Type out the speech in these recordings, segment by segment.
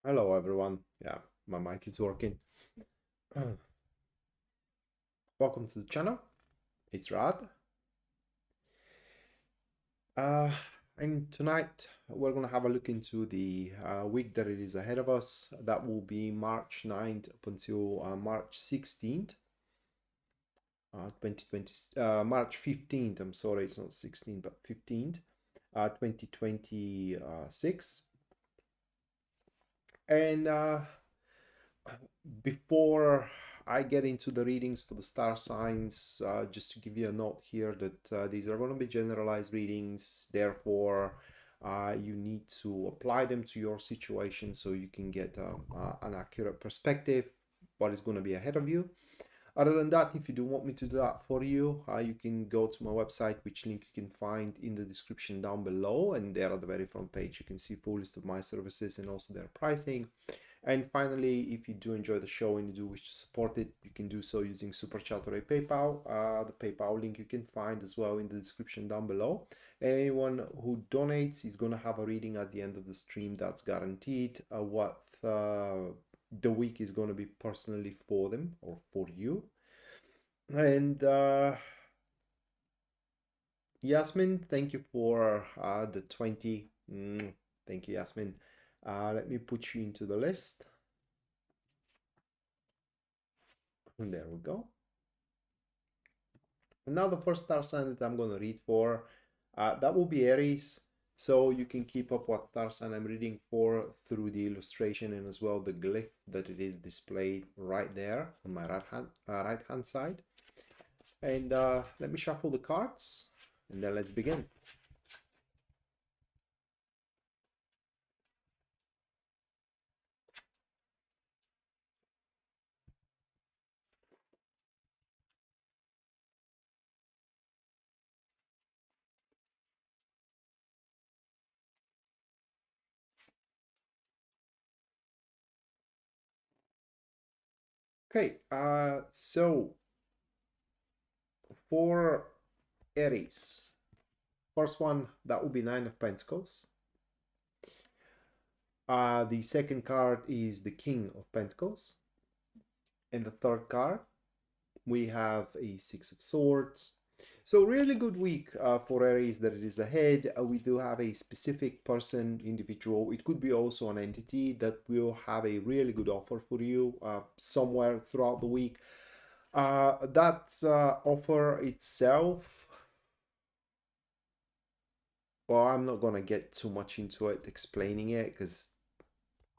Hello everyone. Yeah, my mic is working. Welcome to the channel. It's Rad. Uh, and tonight we're gonna have a look into the week that it is ahead of us. That will be March 9th up until March 16th, 2020, March 15th. I'm sorry, it's not 16th, but 15th, 2026. And before I get into the readings for the star signs, just to give you a note here that these are going to be generalized readings, therefore you need to apply them to your situation so you can get an accurate perspective what is going to be ahead of you. Other than that, if you do want me to do that for you, you can go to my website, which link you can find in the description down below, and there at the very front page you can see full list of my services and also their pricing. And finally, if you do enjoy the show and you do wish to support it, you can do so using Super Chat or a PayPal. The PayPal link you can find as well in the description down below. Anyone who donates is going to have a reading at the end of the stream, that's guaranteed. What the week is going to be personally for them or for you. And Yasmin, thank you for the 20. Thank you, Yasmin. Let me put you into the list. And there we go. And now the first star sign that I'm going to read for, that will be Aries. So you can keep up what star sign I'm reading for through the illustration and as well the glyph that it is displayed right there on my right hand side. And let me shuffle the cards and then let's begin. Okay, so for Aries, first one, that will be Nine of Pentacles. The second card is the King of Pentacles. And the third card, we have a Six of Swords. So really good week for Aries that it is ahead. We do have a specific person, individual. It could be also an entity that will have a really good offer for you somewhere throughout the week. That offer itself, well, I'm not going to get too much into it explaining it because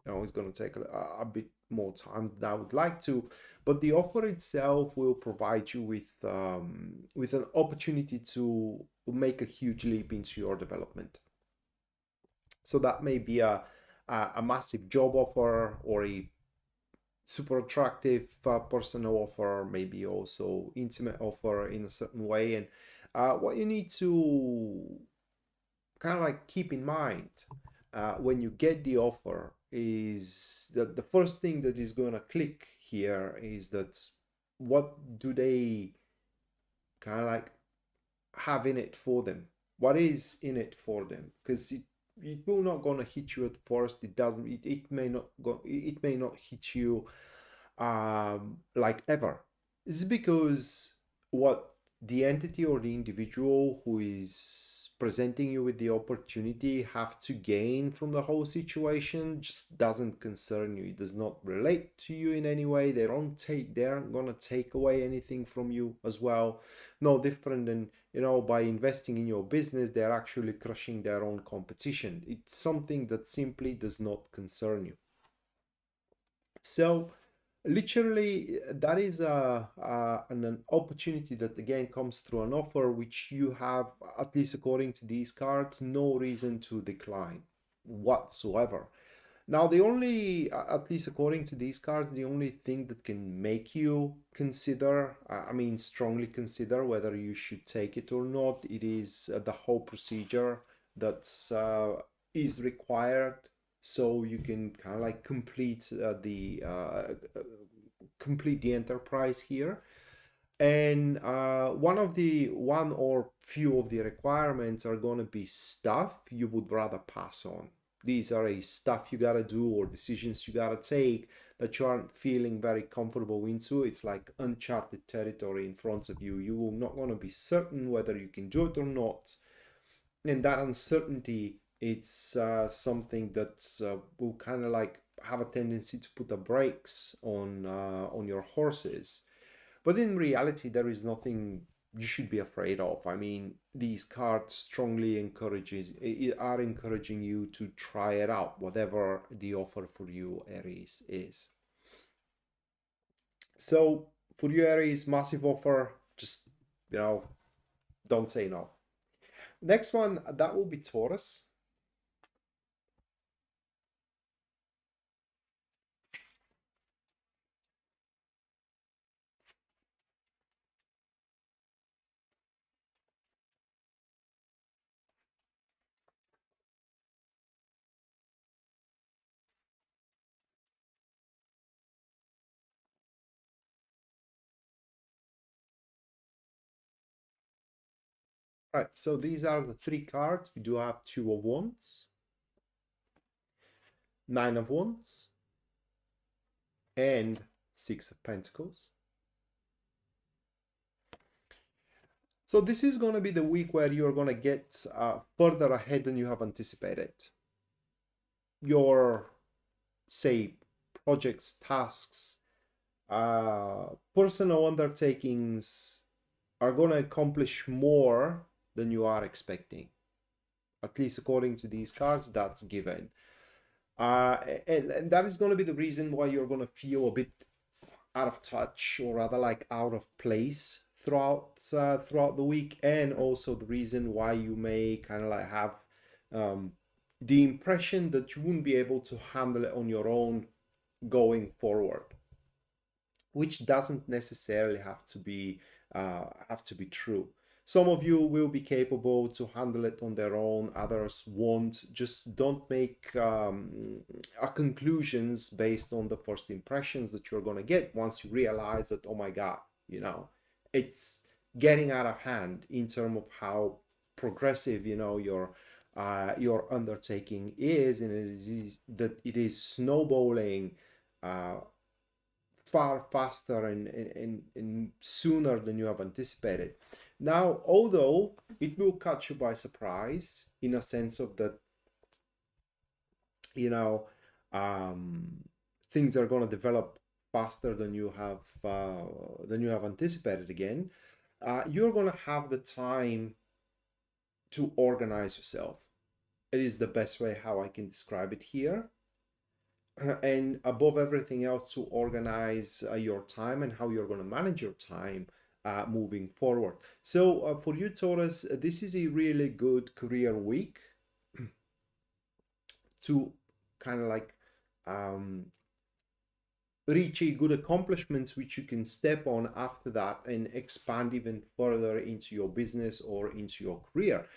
it's going to take a bit more time than I would like to, but the offer itself will provide you with an opportunity to make a huge leap into your development. So that may be a massive job offer or a super attractive personal offer, maybe also intimate offer in a certain way. And what you need to kind of like keep in mind when you get the offer is that the first thing that is going to click here is that what do they kind of like have in it for them? What is in it for them? Because it will not gonna hit you at first. It doesn't. It may not go. It may not hit you like ever. It's because what the entity or the individual who is presenting you with the opportunity have to gain from the whole situation just doesn't concern you. It does not relate to you in any way. They aren't gonna take away anything from you as well. No different than, by investing in your business, they're actually crushing their own competition. It's something that simply does not concern you. So literally, that is an opportunity that again comes through an offer which you have, at least according to these cards, no reason to decline whatsoever. Now, the only, at least according to these cards, the only thing that can make you consider, I mean, strongly consider whether you should take it or not, it is the whole procedure that is required so you can kind of like complete the enterprise here. And one or few of the requirements are going to be stuff you would rather pass on. these are a stuff you gotta do or decisions you gotta take that you aren't feeling very comfortable into. It's like uncharted territory in front of you. You will not gonna be certain whether you can do it or not, and that uncertainty, it's something that will kind of like have a tendency to put the brakes on your horses. But in reality, there is nothing you should be afraid of. I mean, these cards strongly are encouraging you to try it out, whatever the offer for you, Aries, is. So for you, Aries, massive offer. Just, you know, don't say no. Next one, that will be Taurus. Right, so these are the three cards. We do have Two of Wands, Nine of Wands, and Six of Pentacles. So this is going to be the week where you're going to get further ahead than you have anticipated. Your, say, projects, tasks, personal undertakings are going to accomplish more than you are expecting. At least according to these cards, that's given. And that is going to be the reason why you're going to feel a bit out of touch, or rather like out of place throughout the week, and also the reason why you may kind of like have um, the impression that you wouldn't be able to handle it on your own going forward, which doesn't necessarily have to be true. Some of you will be capable to handle it on their own, others won't. Just don't make conclusions based on the first impressions that you're going to get once you realize that, oh my God, you know, it's getting out of hand in terms of how progressive, you know, your undertaking is, and it is snowballing uh, far faster and sooner than you have anticipated. Now, although it will catch you by surprise in a sense of that, you know, um, things are going to develop faster than you have anticipated again. You're going to have the time to organize yourself. It is the best way how I can describe it here. And above everything else, to organize your time and how you're going to manage your time moving forward. So for you, Taurus, this is a really good career week to kind of like um, reach a good accomplishments which you can step on after that and expand even further into your business or into your career.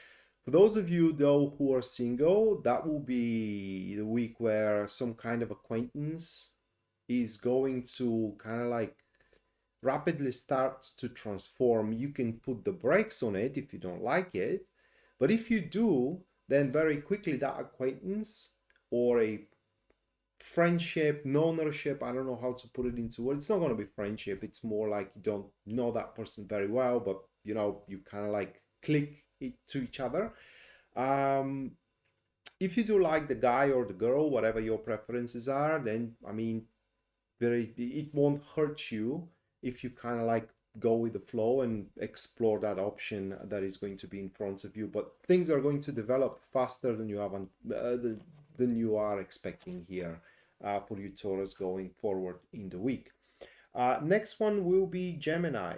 For those of you though who are single, that will be the week where some kind of acquaintance is going to kind of like rapidly starts to transform. You can put the brakes on it if you don't like it, but if you do, then very quickly that acquaintance or a friendship, knownership, I don't know how to put it into words. It's not going to be friendship. It's more like you don't know that person very well, but you know, you kind of like click it to each other. Um, if you do like the guy or the girl, whatever your preferences are, then I mean, it won't hurt you if you kind of like go with the flow and explore that option that is going to be in front of you. But things are going to develop faster than than you are expecting here for you, Taurus, going forward in the week. Next one will be Gemini.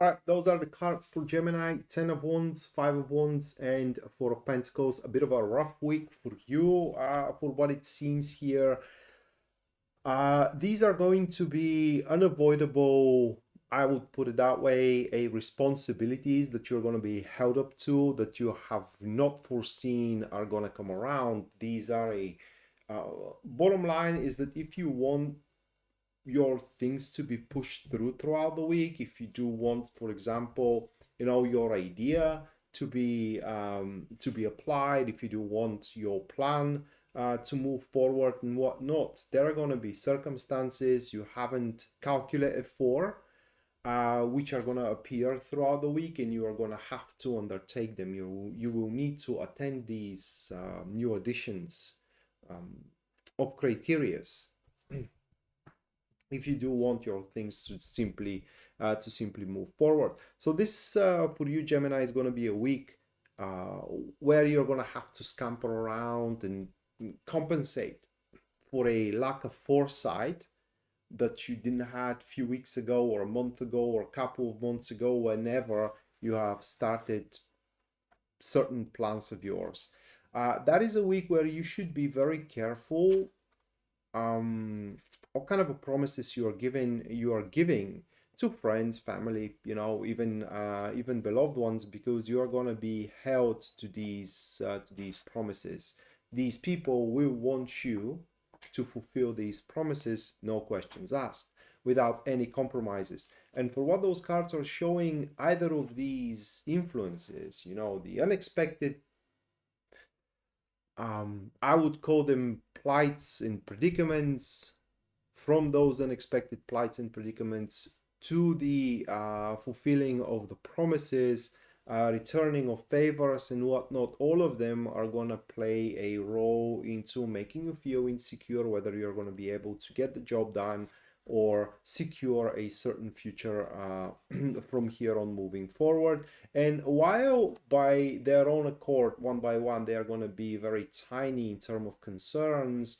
All right, those are the cards for Gemini. 10 of Wands, 5 of Wands, and 4 of Pentacles. A bit of a rough week for you, for what it seems here. These are going to be unavoidable, I would put it that way, a responsibilities that you're going to be held up to, that you have not foreseen are going to come around. These are uh, bottom line is that if you want your things to be pushed through throughout the week, if you do want, for example, your idea to be applied, if you do want your plan to move forward and whatnot, there are going to be circumstances you haven't calculated for, which are going to appear throughout the week, and you are going to have to undertake them. You will need to attend these new additions um, of criterias if you do want your things to simply move forward. So this for you, Gemini, is going to be a week uh, where you're going to have to scamper around and compensate for a lack of foresight that you didn't have a few weeks ago or a month ago or a couple of months ago, whenever you have started certain plans of yours. That is a week where you should be very careful what kind of a promises you are giving to friends, family, even beloved ones, because you are going to be held to these promises. These people will want you to fulfill these promises, no questions asked, without any compromises. And for what those cards are showing, either of these influences, the unexpected, I would call them plights and predicaments, from those unexpected plights and predicaments to the fulfilling of the promises, returning of favors and whatnot. All of them are going to play a role into making you feel insecure, whether you're going to be able to get the job done or secure a certain future from here on moving forward. And while by their own accord, one by one, they are going to be very tiny in terms of concerns,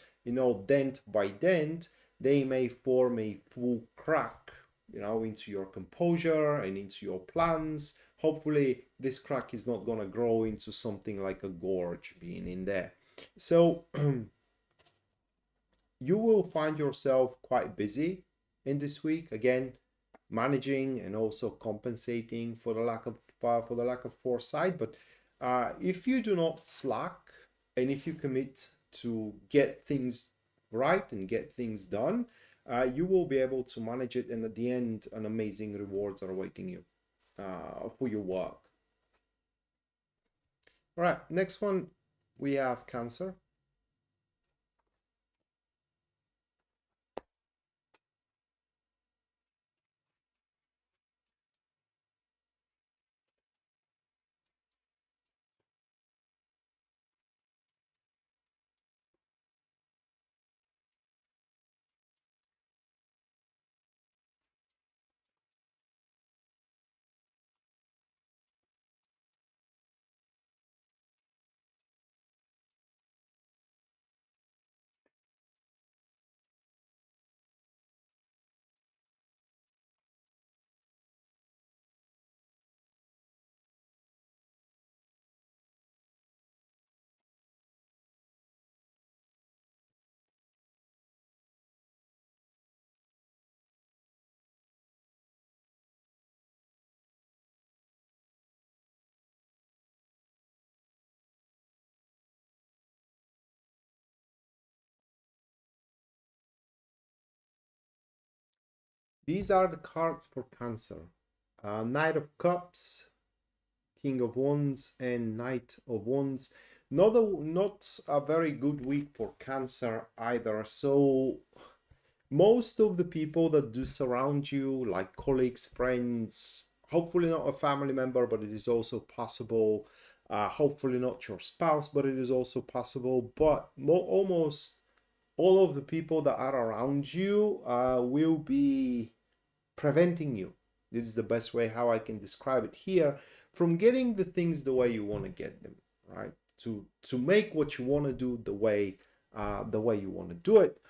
dent by dent, they may form a full crack, into your composure and into your plans. Hopefully, this crack is not going to grow into something like a gorge being in there. So, you will find yourself quite busy in this week, again, managing and also compensating for the lack of foresight. But if you do not slack, and if you commit to get things right and get things done, you will be able to manage it, and at the end, an amazing rewards are awaiting you for your work. All right, next one, we have Cancer. These are the cards for Cancer. Knight of Cups, King of Wands, and Knight of Wands. Not a very good week for Cancer either. So most of the people that do surround you, like colleagues, friends, hopefully not a family member, but it is also possible. Hopefully not your spouse, but it is also possible. But almost all of the people that are around you will be preventing you. This is the best way how I can describe it here, from getting the things the way you want to get them, right? To make what you want to do the way you want to do it,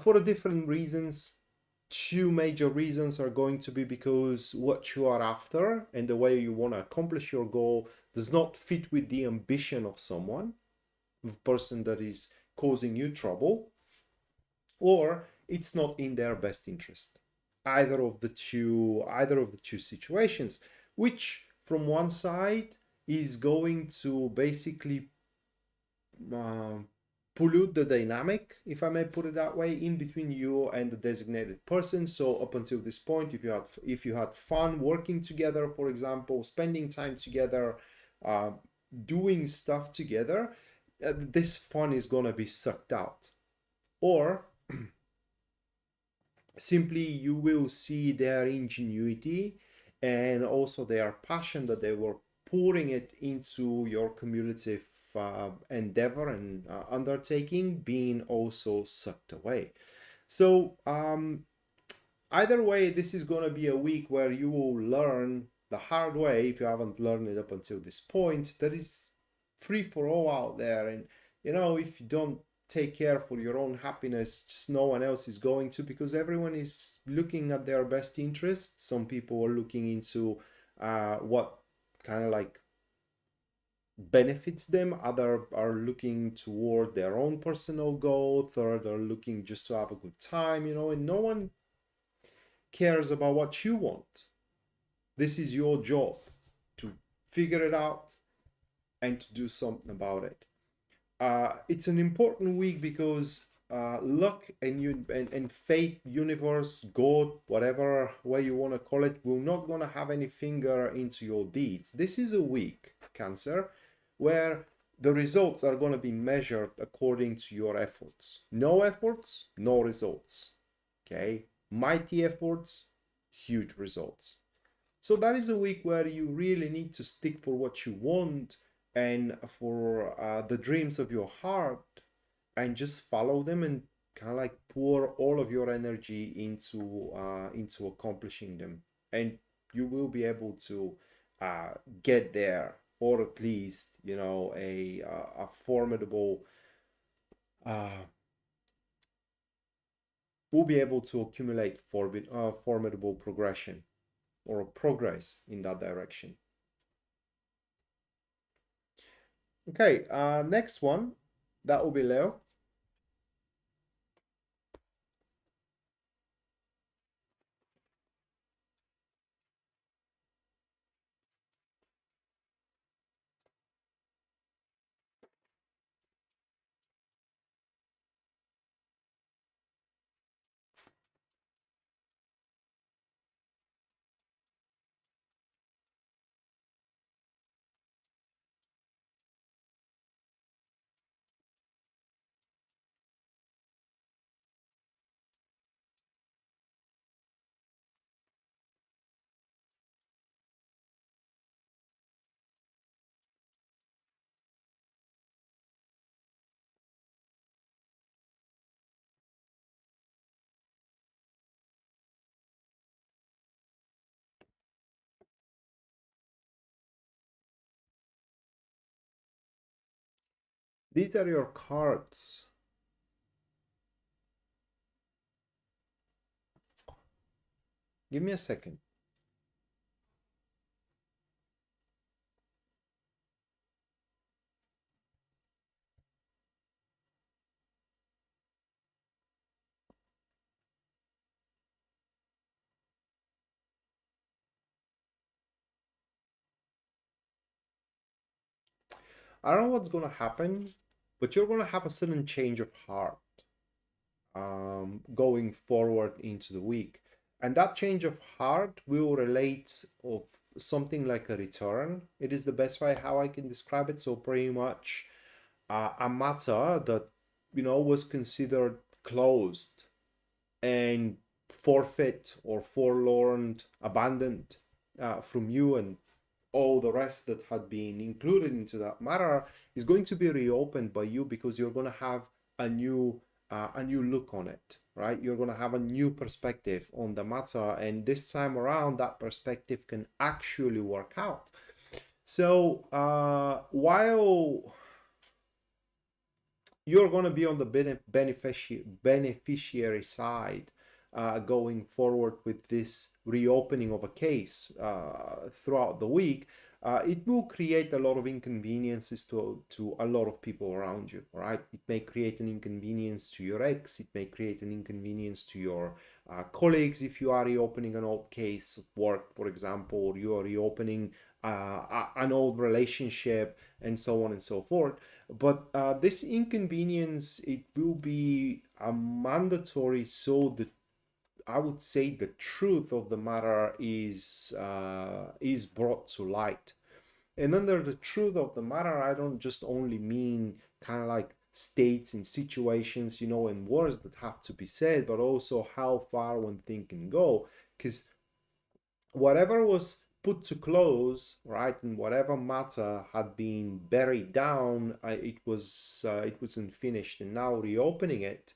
for the different reasons. two major reasons are going to be because what you are after and the way you want to accomplish your goal does not fit with the ambition of someone, the person that is causing you trouble, or it's not in their best interest. Either of the two situations, which from one side is going to basically um, pollute the dynamic, if I may put it that way, in between you and the designated person. So up until this point, if you had fun working together, for example, spending time together, uh, doing stuff together, this fun is gonna be sucked out. Or simply you will see their ingenuity and also their passion that they were pouring it into your cumulative endeavor and undertaking being also sucked away. So either way, this is going to be a week where you will learn the hard way, if you haven't learned it up until this point, that is free for all out there. And if you don't take care for your own happiness, just no one else is going to, because everyone is looking at their best interest. Some people are looking into what kind of like benefits them, other are looking toward their own personal goal, third are looking just to have a good time, and no one cares about what you want. This is your job to figure it out and to do something about it. It's an important week because luck and fate, universe, God, whatever way you want to call it, will not gonna have any finger into your deeds. This is a week, Cancer, where the results are going to be measured according to your efforts. No efforts, no results. Okay, mighty efforts, huge results. So that is a week where you really need to stick for what you want and for the dreams of your heart, and just follow them and kind of like pour all of your energy into accomplishing them, and you will be able to get there, or at least a formidable uh, will be able to accumulate formidable progression or progress in that direction. Okay, next one, that will be Leo. These are your cards. Give me a second. I don't know what's going to happen, but you're going to have a sudden change of heart going forward into the week. And that change of heart will relate of something like a return. It is the best way how I can describe it. So pretty much a matter that was considered closed and forfeit or forlorn, abandoned from you and all the rest that had been included into that matter is going to be reopened by you, because you're going to have a new look on it, right? You're going to have a new perspective on the matter, and this time around that perspective can actually work out. So while you're going to be on the beneficiary side going forward with this reopening of a case throughout the week, it will create a lot of inconveniences to a lot of people around you, right? It may create an inconvenience to your ex, it may create an inconvenience to your colleagues if you are reopening an old case of work, for example, or you are reopening an old relationship, and so on and so forth. But this inconvenience, it will be mandatory, so the I would say the truth of the matter is brought to light. And under the truth of the matter, I don't just only mean kind of like states and situations, and words that have to be said, but also how far one thing can go. Because whatever was put to close, right, and whatever matter had been buried down, it wasn't finished, and now reopening it,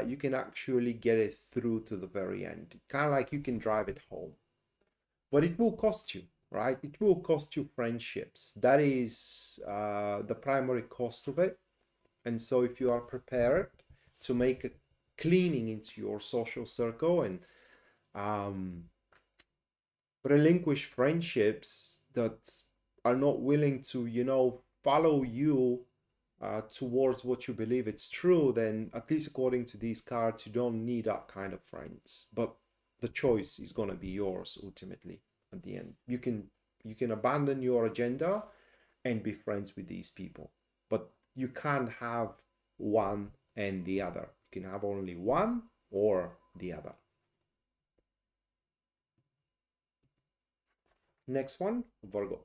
you can actually get it through to the very end. Kind of like you can drive it home, but it will cost you, right? It will cost you friendships. That is the primary cost of it. And so, if you are prepared to make a cleaning into your social circle and um, relinquish friendships that are not willing to, follow you towards what you believe it's true, then at least according to these cards, you don't need that kind of friends. But the choice is going to be yours ultimately at the end. You can abandon your agenda and be friends with these people, but you can't have one and the other. You can have only one or the other. Next one, Virgo.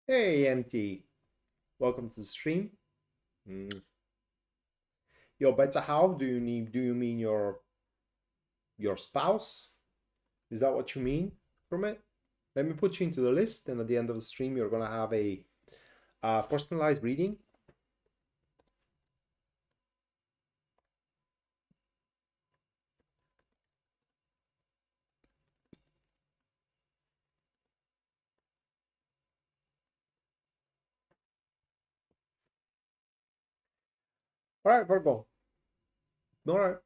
Hey, MT. Welcome to the stream. Mm. Your better half, do you mean your spouse? Is that what you mean from it? Let me put you into the list, and at the end of the stream, you're gonna have a personalized reading. All right, Virgo. All right.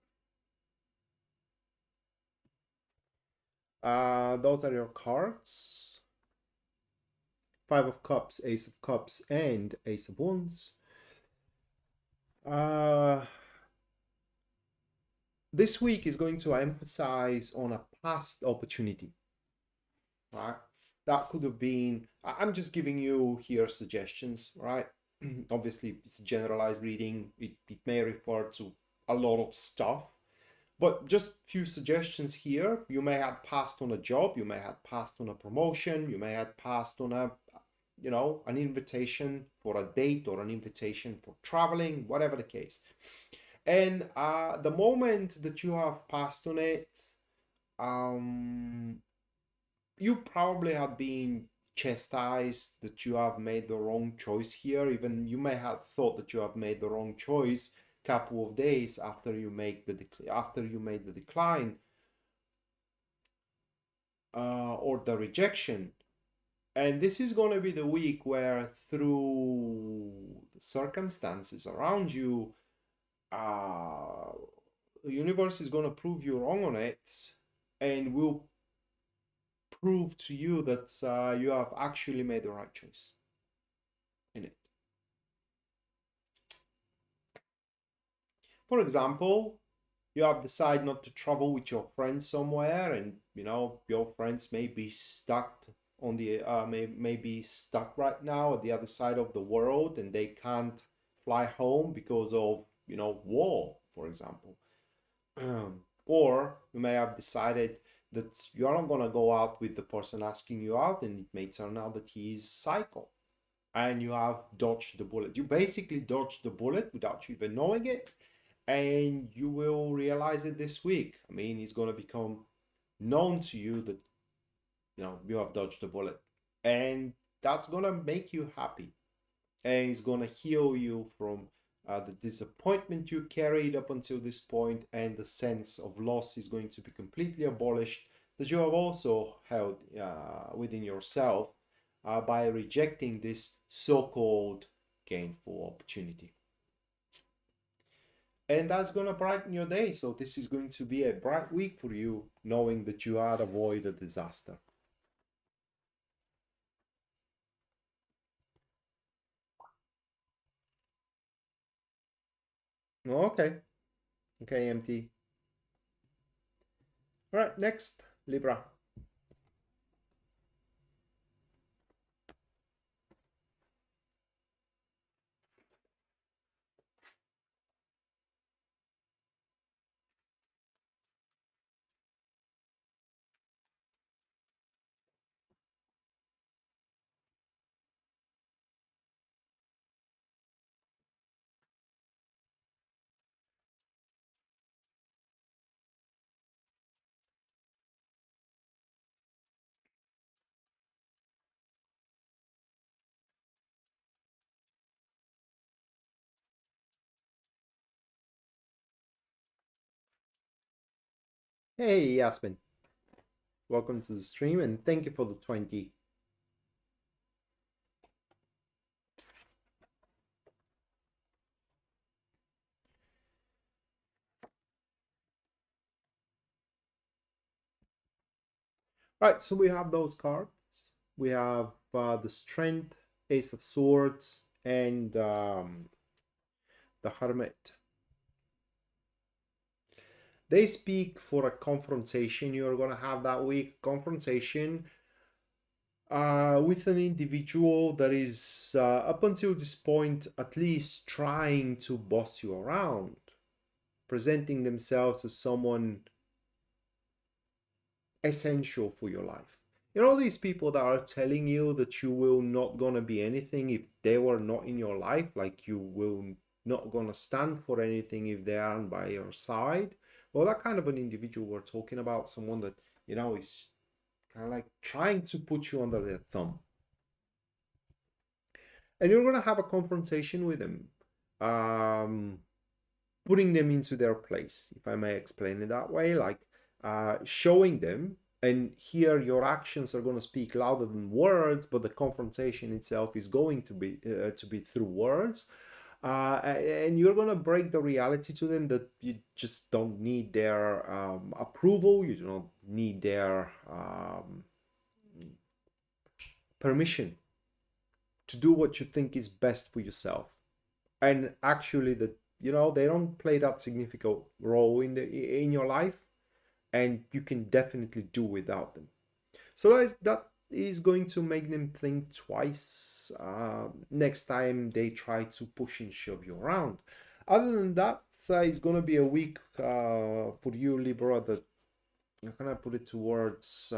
Those are your cards. Five of Cups, Ace of Cups, and Ace of Wands. Uh, this week is going to emphasize on a past opportunity, right? That could have been, I'm just giving you here suggestions, right? Obviously, it's a generalized reading. It may refer to a lot of stuff, but just few suggestions here. You may have passed on a job, you may have passed on a promotion, you may have passed on an invitation for a date or an invitation for traveling, whatever the case. And the moment that you have passed on it, um, you probably have been chastised that you have made the wrong choice here. Even you may have thought that you have made the wrong choice couple of days after you make the after you made the decline or the rejection. And this is going to be the week where, through the circumstances around you, uh, the universe is going to prove you wrong on it, and will prove to you that you have actually made the right choice in it. For example, You have decided not to travel with your friends somewhere, and your friends may be stuck on the may be stuck right now at the other side of the world, and they can't fly home because of war, for example. Or you may have decided that you're not going to go out with the person asking you out, and it may turn out that he's psycho, and you have dodged the bullet. You basically dodged the bullet without you even knowing it, and you will realize it this week. I mean, it's going to become known to you that you have dodged the bullet, and that's going to make you happy, and it's going to heal you from the disappointment you carried up until this point, and the sense of loss is going to be completely abolished that you have also held within yourself by rejecting this so-called gainful opportunity. And that's going to brighten your day. So this is going to be a bright week for you, knowing that you had avoided a disaster. Okay. Okay, MT. All right, next, Libra. Hey, Yasmin. Welcome to the stream, and thank you for the 20. Right, so we have those cards. We have the Strength, Ace of Swords, and the Hermit. They speak for a confrontation you're going to have that week. Confrontation with an individual that is, up until this point, at least trying to boss you around, presenting themselves as someone essential for your life. These people that are telling you that you will not gonna be anything if they were not in your life, like you will not gonna stand for anything if they aren't by your side. Well, that kind of an individual we're talking about, someone that, is kind of like trying to put you under their thumb. And you're gonna have a confrontation with them. Um, Putting them into their place, if I may explain it that way, like showing them. And here, your actions are going to speak louder than words, but the confrontation itself is going to be through words. And you're going to break the reality to them that you just don't need their approval, you don't need their permission to do what you think is best for yourself. And actually, that they don't play that significant role in your life, and you can definitely do without them. So that is going to make them think twice next time they try to push and shove you around. Other than that, it's going to be a week for you, Libra, that how can I put it towards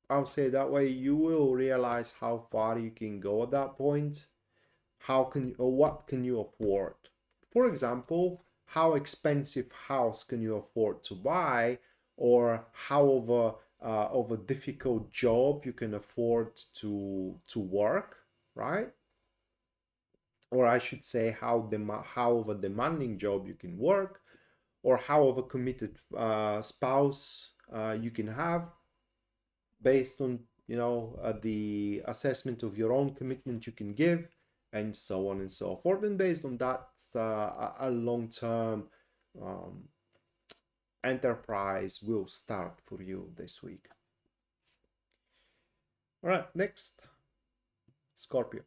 I'll say it that way, you will realize how far you can go at that point. How can or what can you afford? For example, how expensive house can you afford to buy, or how of a difficult job you can afford to work, right? Or I should say, how of a demanding job you can work, or how of a committed spouse you can have, based on the assessment of your own commitment you can give, and so on and so forth. And based on that, a long-term um, enterprise will start for you this week. All right, next, Scorpio.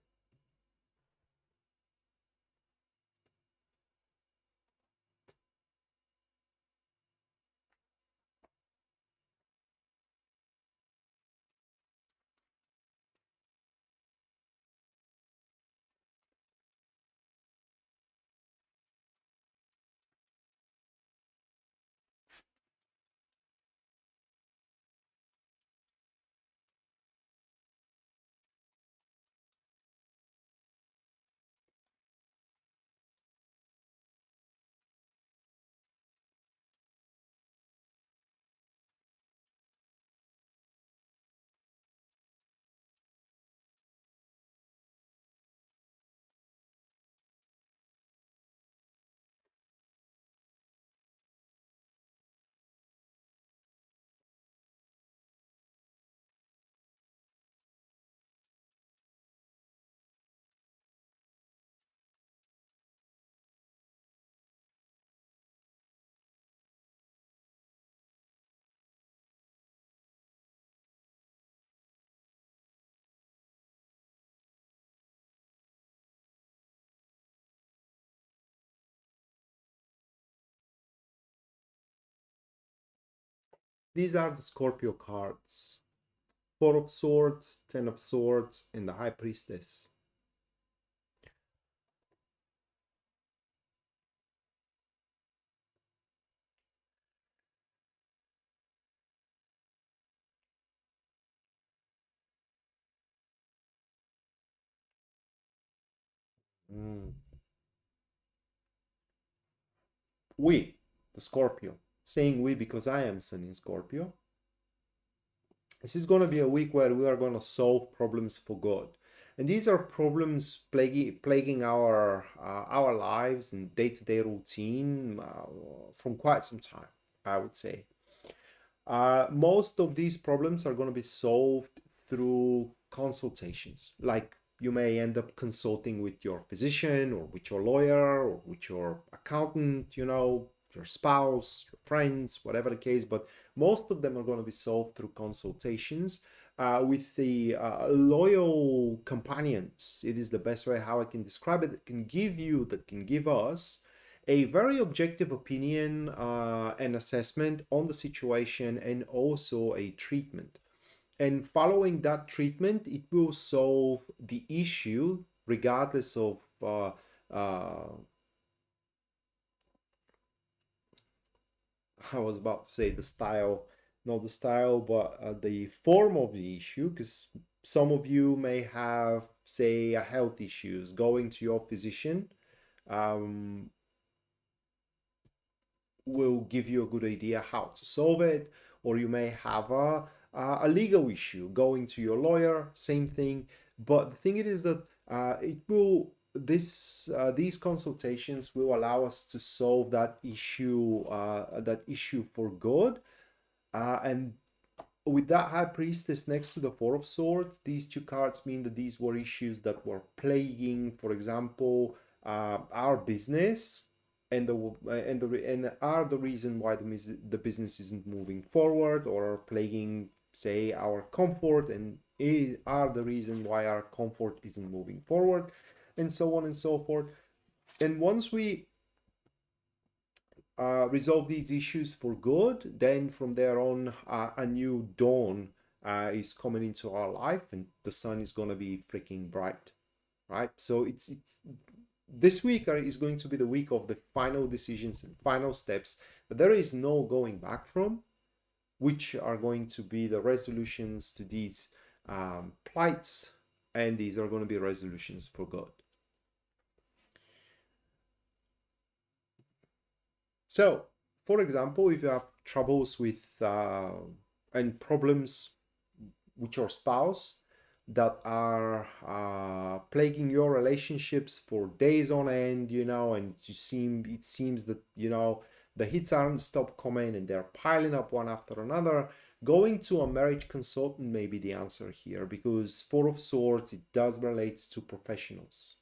These are the Scorpio cards. Four of Swords, Ten of Swords, and the High Priestess. Mm. We, the Scorpio. Saying we because I am Sun in Scorpio. This is going to be a week where we are going to solve problems for God. And these are problems plaguing our lives and day-to-day routine from quite some time, I would say. Most of these problems are going to be solved through consultations. Like you may end up consulting with your physician or with your lawyer or with your accountant, your spouse, your friends, whatever the case. But most of them are going to be solved through consultations with the loyal companions. It is the best way how I can describe it. That can give us a very objective opinion and assessment on the situation and also a treatment. And following that treatment, it will solve the issue regardless of uh, I was about to say the style, not the style, but the form of the issue, because some of you may have, say, a health issues. Going to your physician um, will give you a good idea how to solve it, or you may have a legal issue. Going to your lawyer, same thing. But the thing it is that it will these consultations will allow us to solve that issue for good, and with that High Priestess next to the Four of Swords, these two cards mean that these were issues that were plaguing, for example, our business, and and are the reason why the business isn't moving forward, or are plaguing, say, our comfort, and are the reason why our comfort isn't moving forward, and so on and so forth. And once we resolve these issues for good, then from there on, a new dawn is coming into our life, and the sun is gonna be freaking bright, right? So it's this week is going to be the week of the final decisions and final steps that there is no going back from, which are going to be the resolutions to these plights, and these are going to be resolutions for God. So, for example, if you have troubles with and problems with your spouse that are plaguing your relationships for days on end, and it seems that the hits aren't stop coming and they're piling up one after another. Going to a marriage consultant may be the answer here, because Four of Swords, it does relate to professionals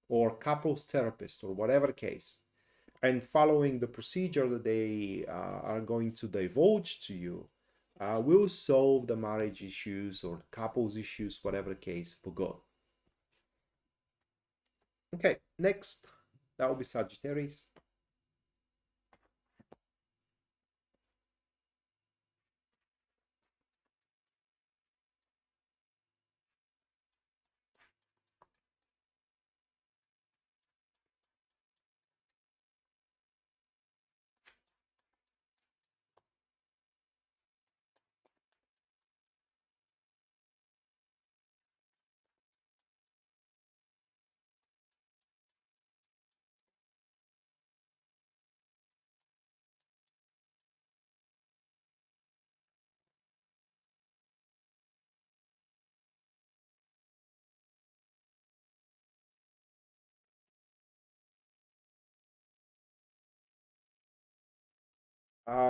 or couples therapist or whatever the case, and following the procedure that they are going to divulge to you will solve the marriage issues or couples issues, whatever the case, for good. Okay, next, that will be Sagittarius.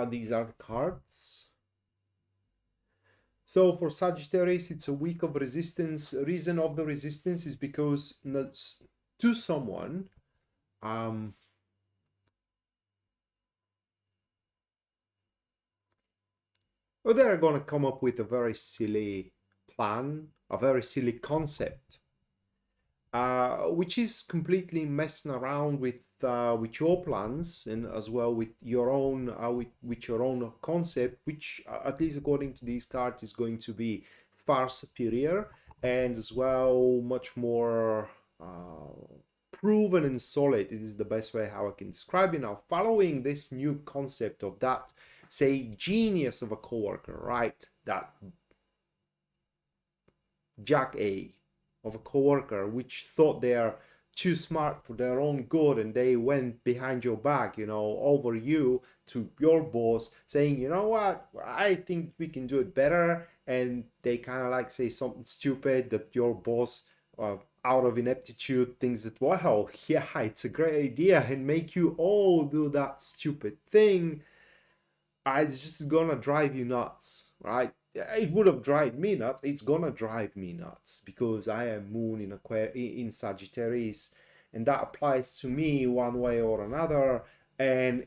These are the cards. So for Sagittarius, it's a week of resistance. Reason of the resistance is because to someone, um, or they're going to come up with a very silly plan, a very silly concept, which is completely messing around with your plans and as well with your own concept, which at least according to these cards is going to be far superior and as well much more proven and solid. It is the best way how I can describe it now. Following this new concept of that, say, genius of a coworker, right? That jack A of a coworker which thought they are too smart for their own good and they went behind your back, over you to your boss saying, you know what, I think we can do it better. And they kind of like say something stupid that your boss, out of ineptitude, thinks that, well, yeah, it's a great idea and make you all do that stupid thing. It's just gonna drive you nuts, right? It would have driven me nuts. It's gonna drive me nuts because I am Moon in Sagittarius, and that applies to me one way or another. And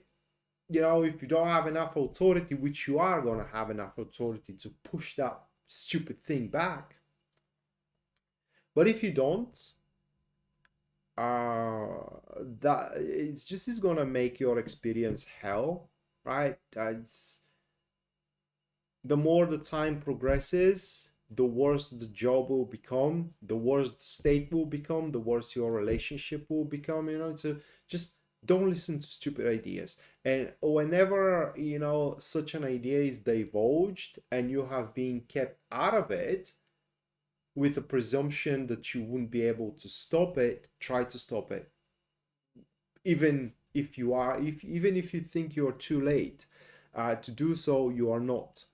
if you don't have enough authority, which you are gonna have enough authority to push that stupid thing back, but if you don't, uh, that it's just is gonna make your experience hell, right? The more the time progresses, the worse the job will become, the worse the state will become, the worse your relationship will become. So just don't listen to stupid ideas. And whenever, such an idea is divulged and you have been kept out of it with the presumption that you wouldn't be able to stop it, try to stop it. Even if you think you're too late to do so, you are not.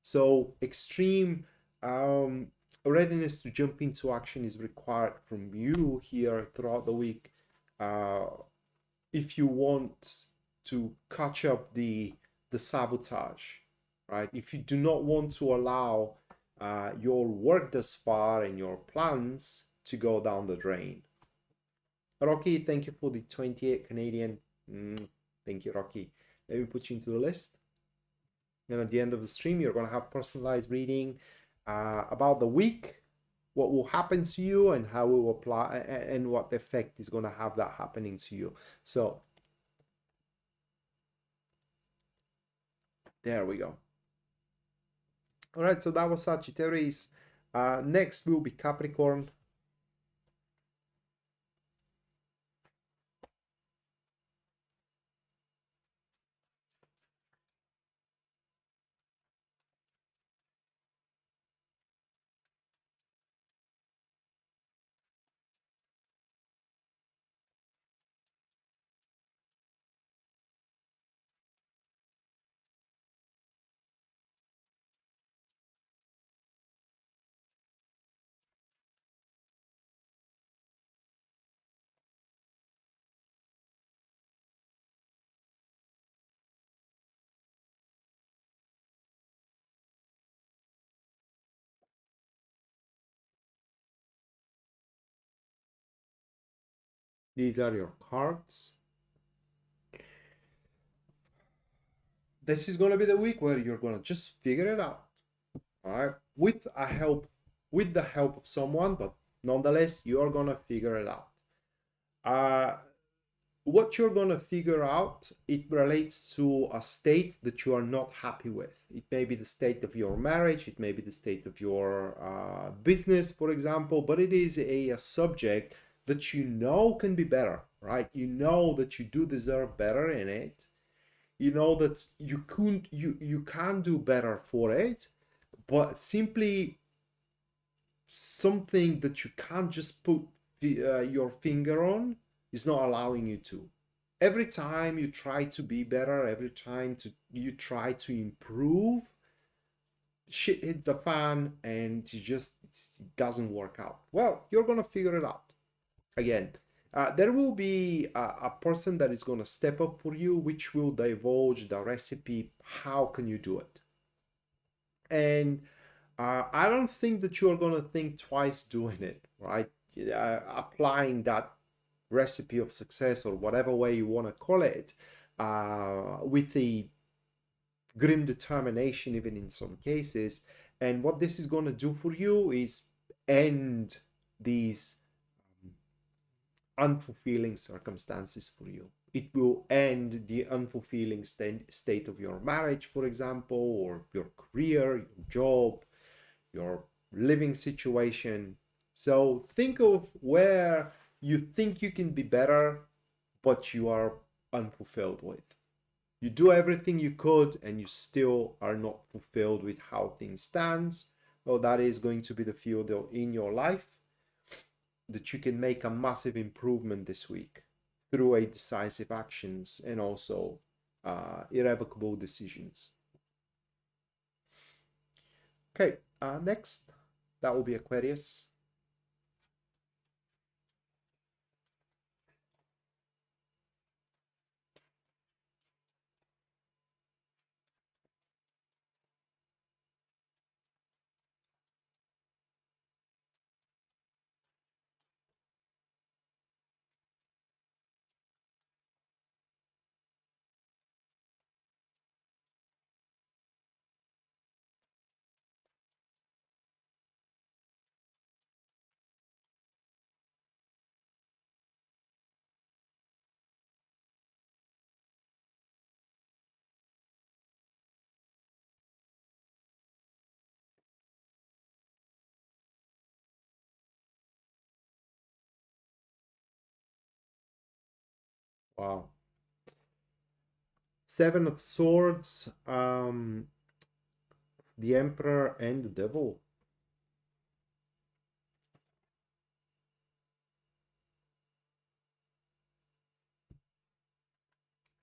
So extreme um, readiness to jump into action is required from you here throughout the week. Uh, if you want to catch up the sabotage, right? If you do not want to allow your work thus far and your plans to go down the drain. Rocky, thank you for the 28 Canadian. Thank you, Rocky. Let me put you into the list. And at the end of the stream, you're going to have personalized reading about the week, what will happen to you, and how it will apply, and what effect is going to have that happening to you. So there we go. All right, so that was Sagittarius. Next will be Capricorn. These are your cards. This is going to be the week where you're going to just figure it out. All right, with the help of someone, but nonetheless, you're going to figure it out. What you're going to figure out, it relates to a state that you are not happy with. It may be the state of your marriage, it may be the state of your business, for example, but it is a subject that can be better, right? You know that you do deserve better in it. You know that you can do better for it, but simply something that you can't just put your finger on is not allowing you to. Every time you try to be better, every time you try to improve, shit hits the fan and it doesn't work out. Well, you're gonna figure it out. Again, there will be a person that is gonna step up for you, which will divulge the recipe. How can you do it? And I don't think that you're gonna think twice doing it, right? Applying that recipe of success or whatever way you want to call it, with the grim determination, even in some cases. And what this is going to do for you is end these unfulfilling circumstances for you. It will end the unfulfilling state of your marriage, for example, or your career, your job, your living situation. So think of where you think you can be better, but you are unfulfilled with. You do everything you could and you still are not fulfilled with how things stand. Well, that is going to be the field in your life that you can make a massive improvement this week through a decisive actions and also irrevocable decisions. Okay, next, that will be Aquarius. Wow. Seven of Swords, the Emperor and the Devil.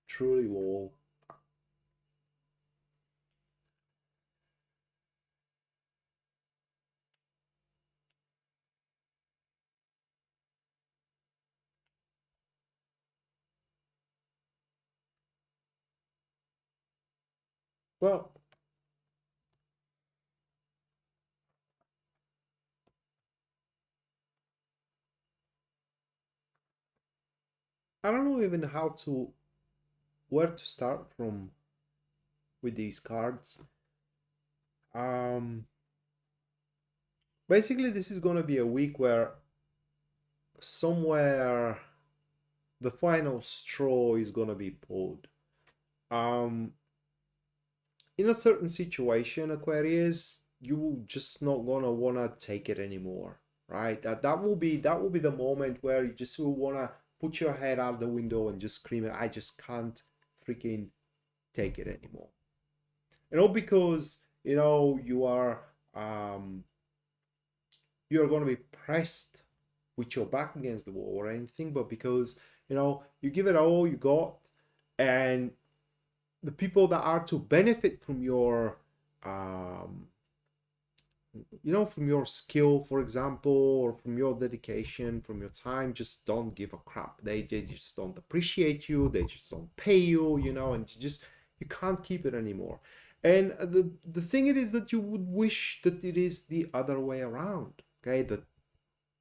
Truly all. Well, I don't know even how to where to start from with these cards. Um, Basically, this is gonna be a week where somewhere the final straw is gonna be pulled. Um, in a certain situation, Aquarius, you just not gonna wanna take it anymore, right? That will be the moment where you just will wanna put your head out the window and just scream it. I just can't freaking take it anymore. Not because um you're gonna be pressed with your back against the wall or anything, but because you give it all you got, and the people that are to benefit from your um, from your skill, for example, or from your dedication, from your time, just don't give a crap. They just don't appreciate you. They just don't pay you, and you can't keep it anymore. And the thing it is that you would wish that it is the other way around. Okay, that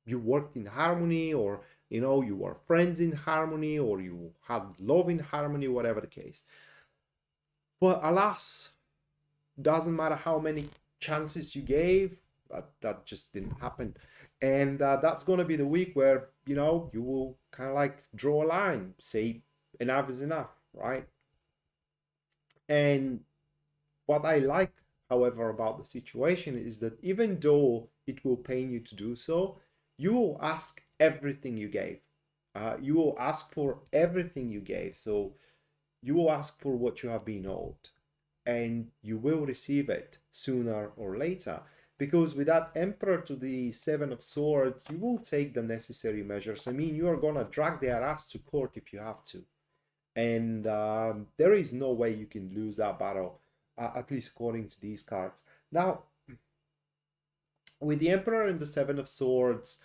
you worked in harmony, or you were friends in harmony, or you had love in harmony, whatever the case. But alas, doesn't matter how many chances you gave, that just didn't happen. And that's going to be the week where you will kind of like draw a line, say enough is enough, right? And what I like, however, about the situation is that even though it will pain you to do so, you will ask everything you gave. You will ask for everything you gave. So you will ask for what you have been owed, and you will receive it sooner or later. Because with that Emperor to the Seven of Swords, you will take the necessary measures. I mean, you are gonna drag their ass to court if you have to, and there is no way you can lose that battle, at least according to these cards. Now, with the Emperor and the Seven of Swords,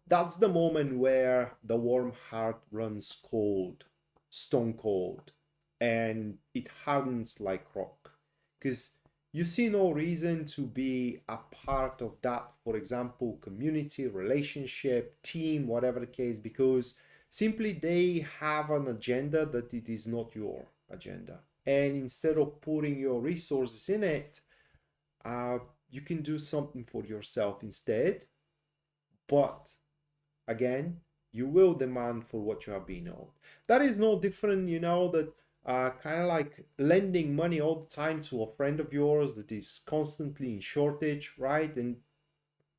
that's the moment where the warm heart runs cold, stone cold, and it hardens like rock. Because you see no reason to be a part of that, for example, community, relationship, team, whatever the case, because simply they have an agenda that it is not your agenda. And instead of putting your resources in it, uh, you can do something for yourself instead. But again, you will demand for what you have been owed. That is no different, that kind of like lending money all the time to a friend of yours that is constantly in shortage, right? And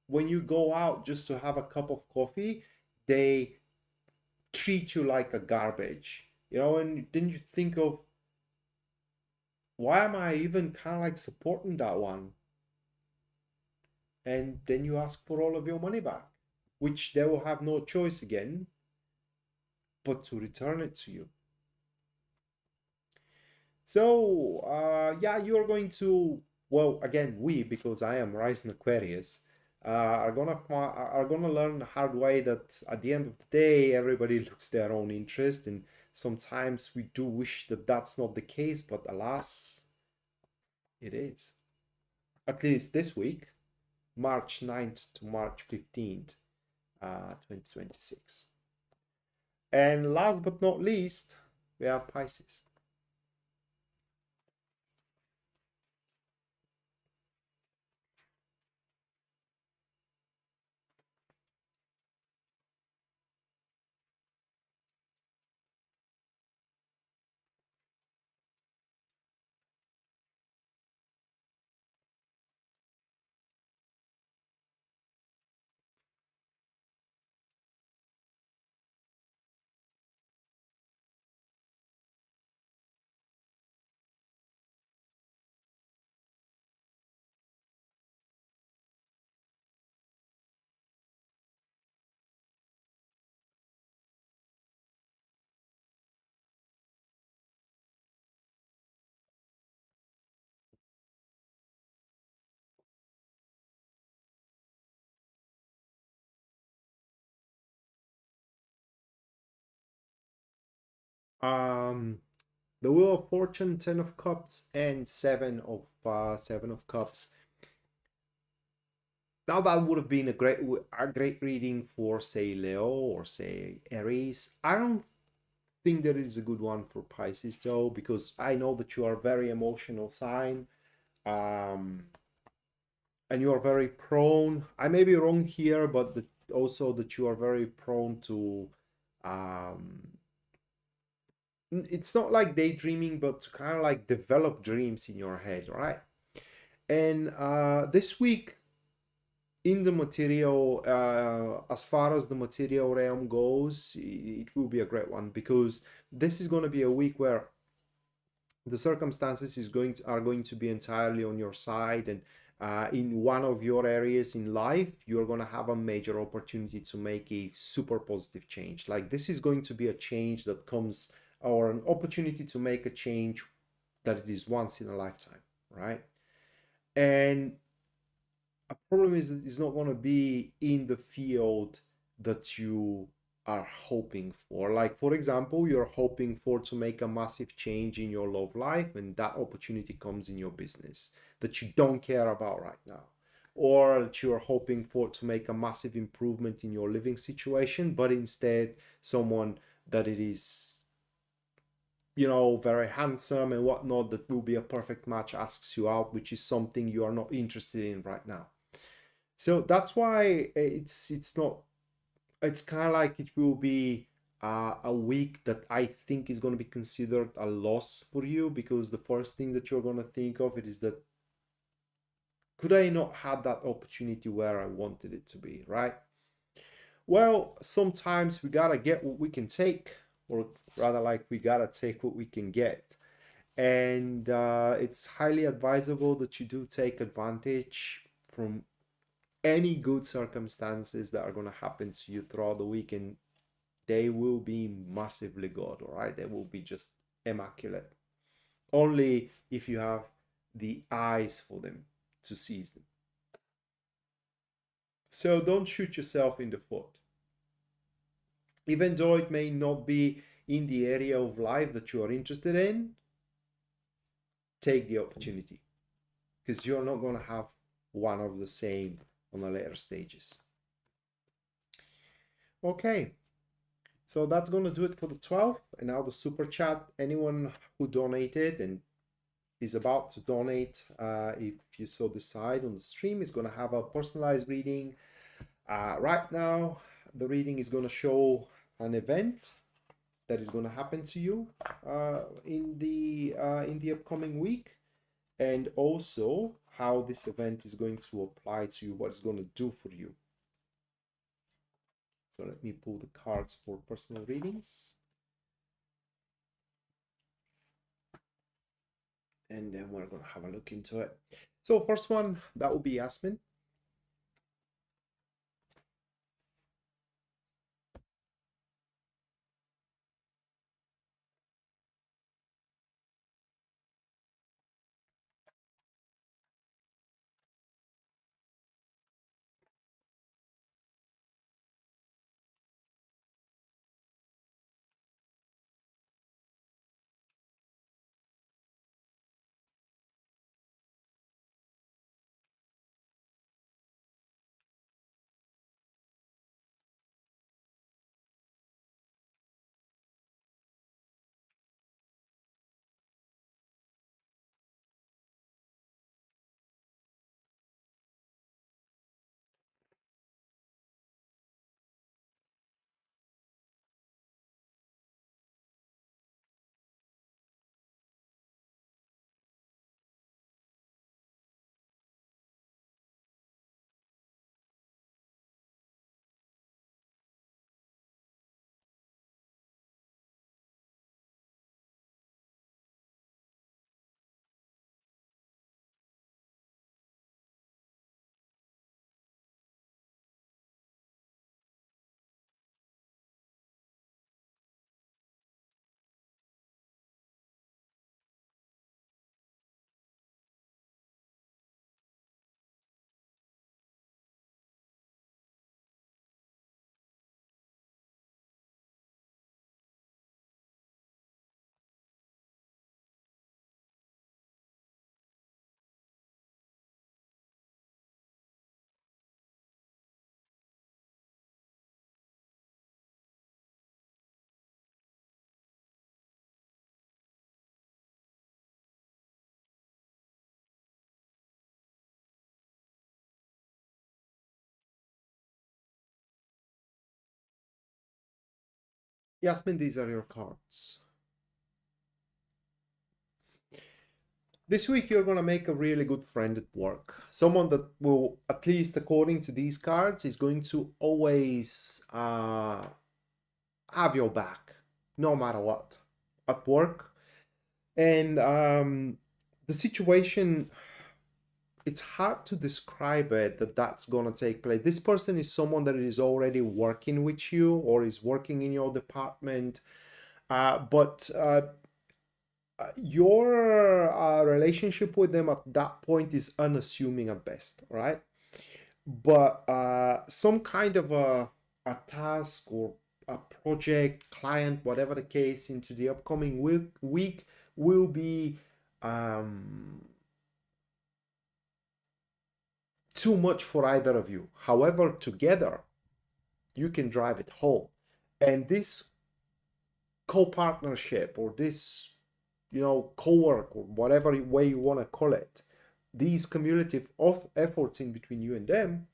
when you go out just to have a cup of coffee, they treat you like a garbage, and then you think of, why am I even kind of like supporting that one? And then you ask for all of your money back, which they will have no choice again but to return it to you. So, yeah, you're going to, well, again, we, because I am rising Aquarius, are gonna learn the hard way that at the end of the day, everybody looks their own interest, and sometimes we do wish that that's not the case, but alas, it is. At least this week, March 9th to March 15th, 2026. And last but not least, we have Pisces. Um, the Wheel of Fortune, Ten of Cups, and Seven of Cups. Now that would have been a great reading for, say, Leo or say Aries. I don't think that it is a good one for Pisces though, because I know that you are a very emotional sign. Um, and you are very prone. I may be wrong here, but also that you are very prone to. Um, it's not like daydreaming, but to kind of like develop dreams in your head, right? And this week in the material, as far as the material realm goes, it will be a great one, because this is going to be a week where the circumstances are going to be entirely on your side, and in one of your areas in life you're going to have a major opportunity to make a super positive change. Like, this is going to be a change that comes, or an opportunity to make a change that it is once in a lifetime, right? And a problem is that it's not going to be in the field that you are hoping for. Like, for example, you're hoping for to make a massive change in your love life, and that opportunity comes in your business that you don't care about right now. Or that you're hoping for to make a massive improvement in your living situation, but instead someone that it is, very handsome and whatnot, that will be a perfect match, asks you out, which is something you are not interested in right now. So that's why it's not. It's kind of like it will be a week that I think is going to be considered a loss for you, because the first thing that you're going to think of it is that, could I not have that opportunity where I wanted it to be, right? Well, sometimes we gotta get what we can take, or rather, like, we gotta take what we can get. And it's highly advisable that you do take advantage from any good circumstances that are going to happen to you throughout the weekend. They will be massively good, all right? They will be just immaculate. Only if you have the eyes for them to seize them. So don't shoot yourself in the foot. Even though it may not be in the area of life that you are interested in, take the opportunity, because you're not going to have one of the same on the later stages. Okay, so that's going to do it for the 12th. And now the super chat. Anyone who donated and is about to donate, if you so decide on the stream, is going to have a personalized reading right now. the reading is going to show an event that is going to happen to you in the upcoming week, and also how this event is going to apply to you, what it's going to do for you. So let me pull the cards for personal readings, and then we're going to have a look into it. So first one, that will be Yasmin. Yasmin, these are your cards. This week you're going to make a really good friend at work. Someone that will, at least according to these cards, is going to always have your back, no matter what, at work. And the situation, it's hard to describe it that that's going to take place. This person is someone that is already working with you or is working in your department, but your relationship with them at that point is unassuming at best, right? But some kind of a task or a project, client, whatever the case, into the upcoming week will be too much for either of you. However, together you can drive it home. And this co-partnership or this, co-work or whatever way you want to call it, these cumulative of efforts in between you and them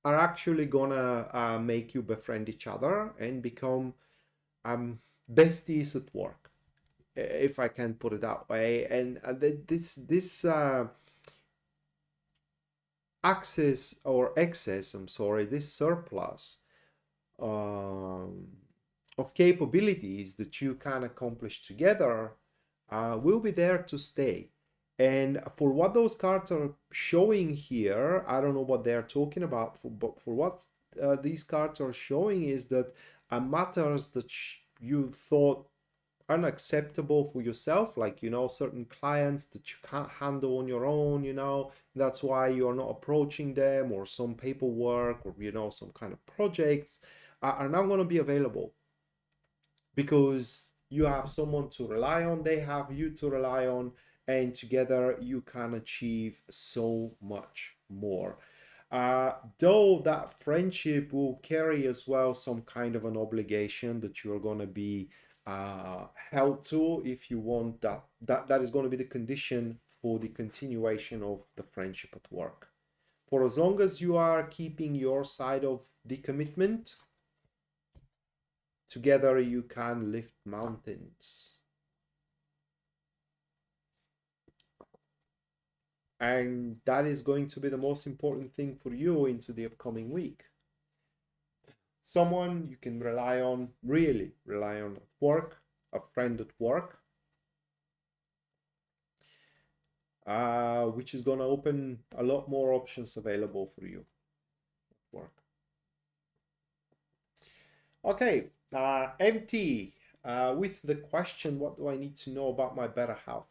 are actually gonna make you befriend each other and become besties at work, if I can put it that way. And this access or excess, I'm sorry, this surplus um, of capabilities that you can accomplish together will be there to stay. And for what those cards are showing here, I don't know what they're talking about, but for what these cards are showing is that matters that you thought unacceptable for yourself, like certain clients that you can't handle on your own, that's why you're not approaching them, or some paperwork, or some kind of projects are now going to be available because you have someone to rely on, they have you to rely on, and together you can achieve so much more. Though that friendship will carry as well some kind of an obligation that you're going to be held to, if you want that is going to be the condition for the continuation of the friendship at work. for as long as you are keeping your side of the commitment, together you can lift mountains. And that is going to be the most important thing for you into the upcoming week. Someone you can rely on, really rely on at work, a friend at work, which is going to open a lot more options available for you at work. Okay, MT, with the question, what do I need to know about my better half?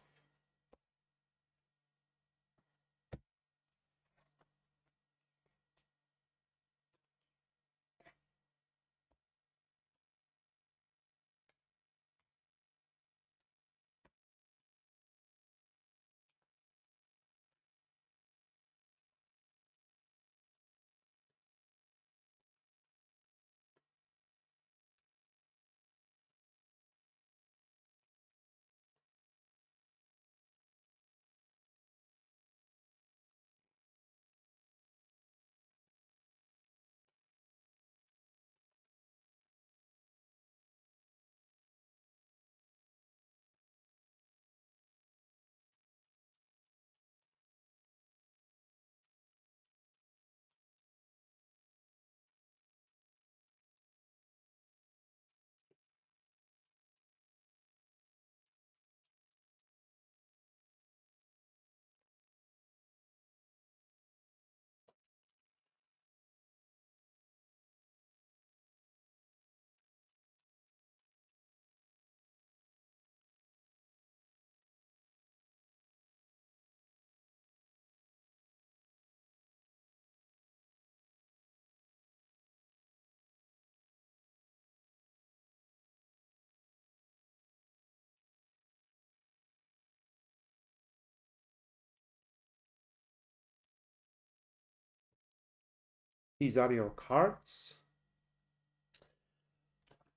These are your cards.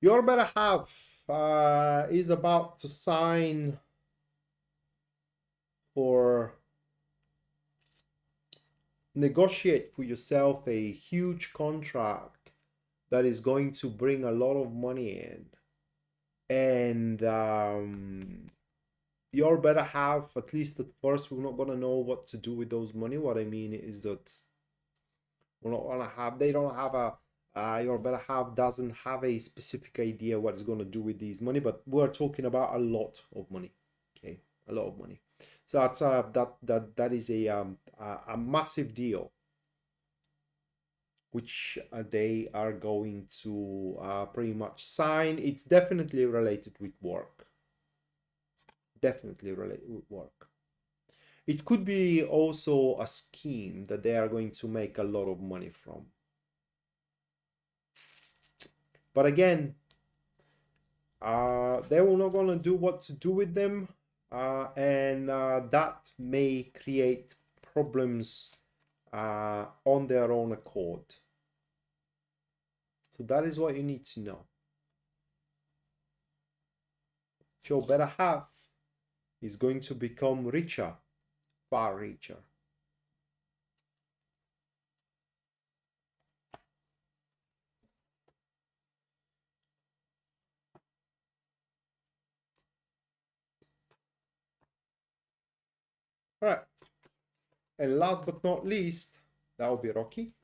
Your better half is about to sign or negotiate for yourself a huge contract that is going to bring a lot of money in. And your better half, at least at first, we're not going to know what to do with those money. What I mean is that we're not going to have, they don't have a, your better half doesn't have a specific idea what it's going to do with these money, but we're talking about a lot of money. Okay, a lot of money. So that's that is a massive deal, which they are going to pretty much sign. It's definitely related with work. Definitely related with work. It could be also a scheme that they are going to make a lot of money from. But again, they were not going to do what to do with them, and that may create problems on their own accord. So that is what you need to know. Your better half is going to become richer, far richer. All right. And last but not least, that will be Rocky.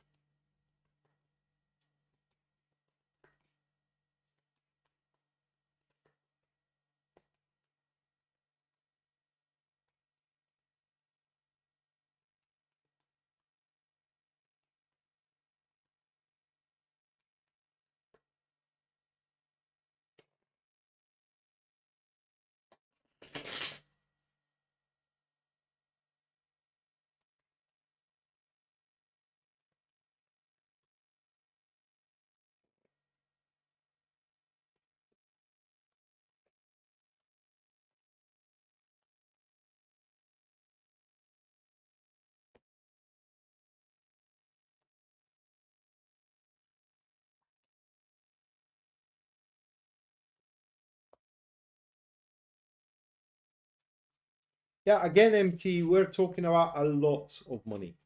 Yeah, again, MT, we're talking about a lot of money.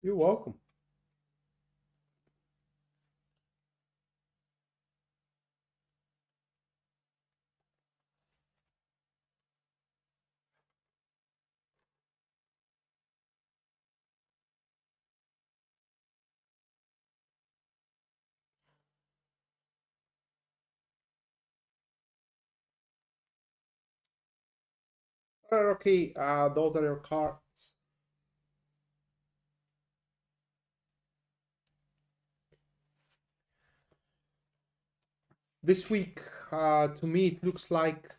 You're welcome. Okay, those are your cards. This week, to me, it looks like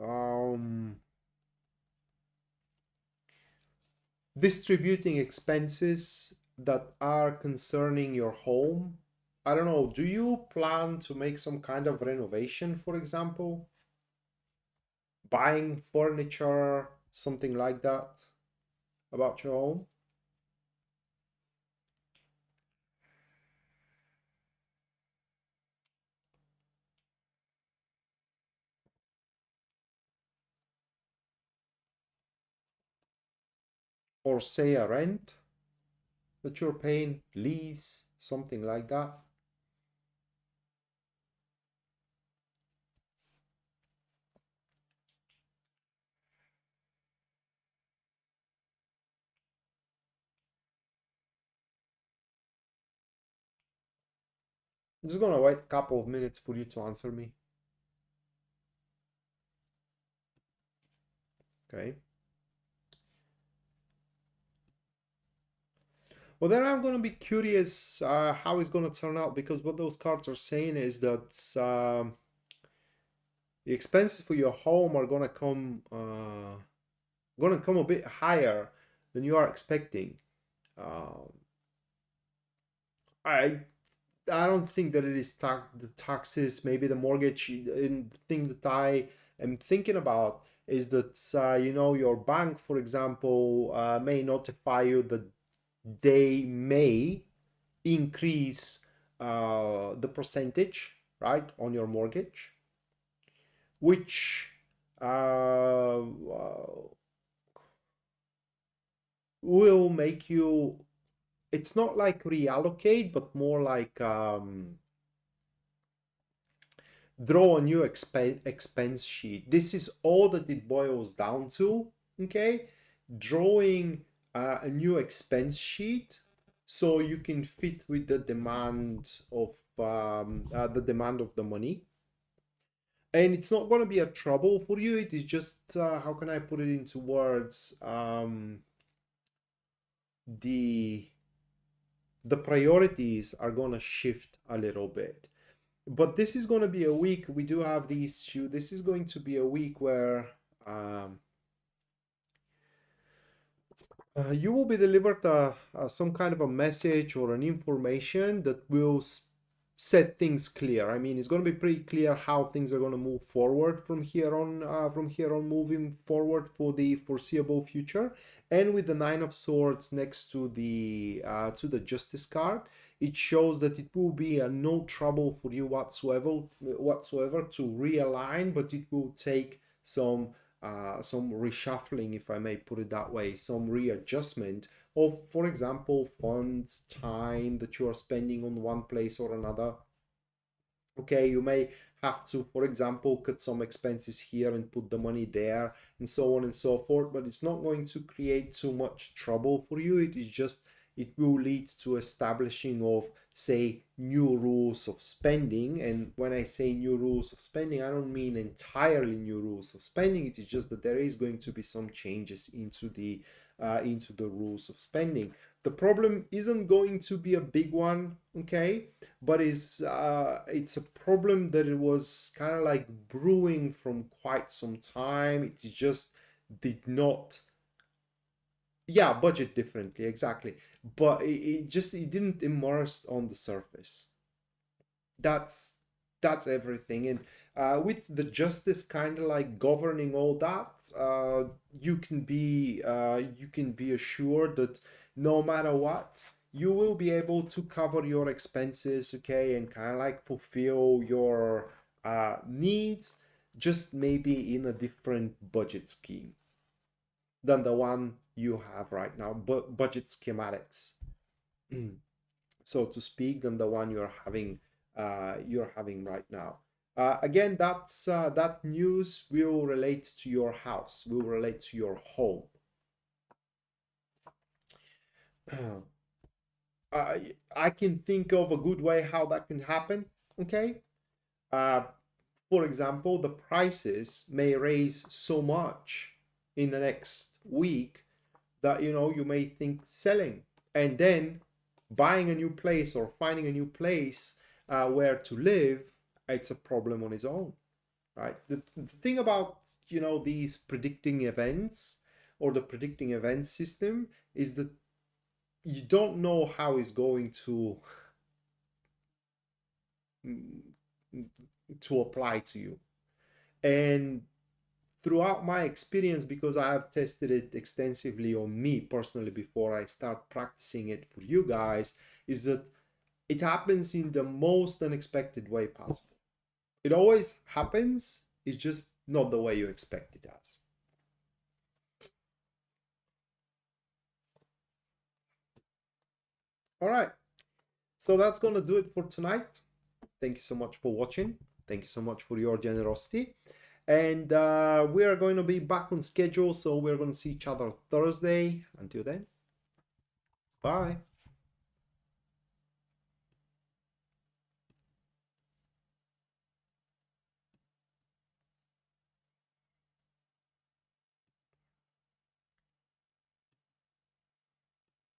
um, distributing expenses that are concerning your home. I don't know, do you plan to make some kind of renovation, for example? Buying furniture, something like that about your home? Or say a rent that you're paying, lease, something like that? I'm just gonna wait a couple of minutes for you to answer me. Okay. Well, then I'm gonna be curious how it's gonna turn out, because what those cards are saying is that the expenses for your home are gonna come a bit higher than you are expecting. Um, I I don't think that it is the taxes, maybe the mortgage. And the thing that I am thinking about is that your bank, for example, may notify you that they may increase the percentage, right, on your mortgage, which will make you, it's not like reallocate, but more like draw a new expense sheet. This is all that it boils down to, okay? Drawing a new expense sheet so you can fit with the demand of the money. And it's not going to be a trouble for you. It is just how can I put it into words? The the priorities are going to shift a little bit. But this is going to be a week. We do have these two. This is going to be a week where um, you will be delivered some kind of a message or an information that will set things clear. I mean, it's going to be pretty clear how things are going to move forward from here on, moving forward for the foreseeable future. And with the Nine of Swords next to the Justice card, it shows that it will be no trouble for you whatsoever to realign, but it will take some reshuffling, if I may put it that way, some readjustment of, for example, funds, time that you are spending on one place or another. Okay, you may have to, for example, cut some expenses here and put the money there, and so on and so forth, but it's not going to create too much trouble for you. It is just, it will lead to establishing of, say, new rules of spending. And when I say new rules of spending, I don't mean entirely new rules of spending. It is just that there is going to be some changes into the rules of spending. The problem isn't going to be a big one, okay, but it's a problem that it was kind of like brewing from quite some time. It just did not, yeah, budget differently, exactly, but it didn't immerse on the surface. That's that's everything. And with the justice kind of like governing all that, you can be assured that no matter what, you will be able to cover your expenses, okay, and kind of like fulfill your needs, just maybe in a different budget scheme than the one you have right now, but budget schematics. so to speak, than the one you're having right now. Again, that news will relate to your house, will relate to your home. I can think of a good way how that can happen. Okay. Uh, for example, the prices may raise so much in the next week that you may think selling, and then buying a new place or finding a new place where to live, it's a problem on its own, right? The thing about these predicting events or the predicting events system is that you don't know how it's going mm, to apply to you. And throughout my experience, because I have tested it extensively on me personally before I start practicing it for you guys, is that it happens in the most unexpected way possible. It always happens, it's just not the way you expect it as. All right, so that's gonna do it for tonight. Thank you so much for watching. Thank you so much for your generosity. And we are going to be back on schedule, so we're going to see each other Thursday. Until then, bye.